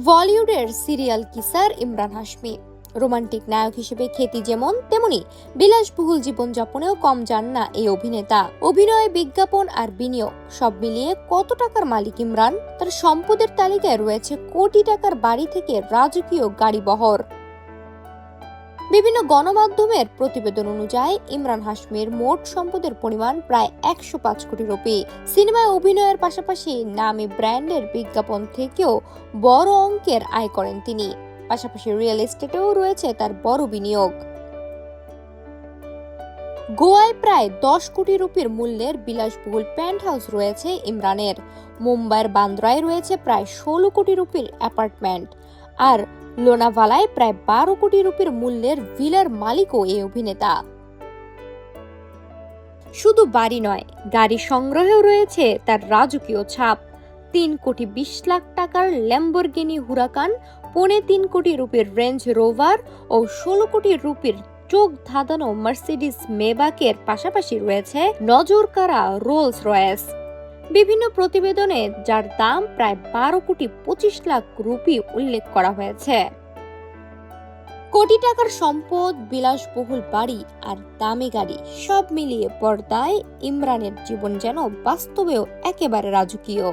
বলিউডের serial kisser Emraan Hashmi romantic নায়ক হিসেবে খ্যাতি যেমন তেমনি বিলাসবহুল জীবনযাপনেও কম যান না এই অভিনেতা। অভিনয়, বিজ্ঞাপন আর বিনিয়োগ সব মিলিয়ে কত টাকার মালিক ইমরান? তার সম্পদের তালিকায় রয়েছে কোটি টাকার বাড়ি থেকে রাজকীয় গাড়ি বহর। বিভিন্ন গণমাধ্যমের প্রতিবেদন অনুযায়ী ইমরান হাশমির মোট সম্পদের পরিমাণ প্রায় 105 কোটি রুপি। সিনেমায় অভিনয়ের পাশাপাশি নামী ব্র্যান্ডের বিজ্ঞাপন থেকেও বড় অঙ্কের আয় করেন তিনি। পাশাপাশি রিয়েল এস্টেটেও রয়েছে তার বড় বিনিয়োগ। গোয়ায় প্রায় 10 কোটি রুপির মূল্যের বিলাসবহুল পেন্ট হাউস রয়েছে ইমরানের। মুম্বাইয়ের বান্দ্রায় রয়েছে প্রায় 16 কোটি রুপির অ্যাপার্টমেন্ট। আর লোনাভালায় প্রায় 12 কোটি রুপির মূল্যের ভিলার মালিকও এই অভিনেতা। শুধু বাড়ি নয়, গাড়ি সংগ্রহেও রয়েছে তার রাজকীয় ছাপ। 3 কোটি 20 লাখ টাকার ল্যাম্বরগিনি হুরাকান, 3.25 কোটি রুপির রেঞ্জ রোভার ও 16 কোটি রুপির চোখ ধাঁধানো মার্সিডিজ মেবাকের পাশাপাশি রয়েছে নজরকাড়া রোলস রয়েস। বিভিন্ন প্রতিবেদনে যার দাম প্রায় 12 কোটি 25 লাখ রুপি উল্লেখ করা হয়েছে। কোটি টাকার সম্পদ, বিলাসবহুল বাড়ি আর দামি গাড়ি সব মিলিয়ে পর্দায় ইমরানের জীবন যেন বাস্তবেও একেবারে রাজকীয়।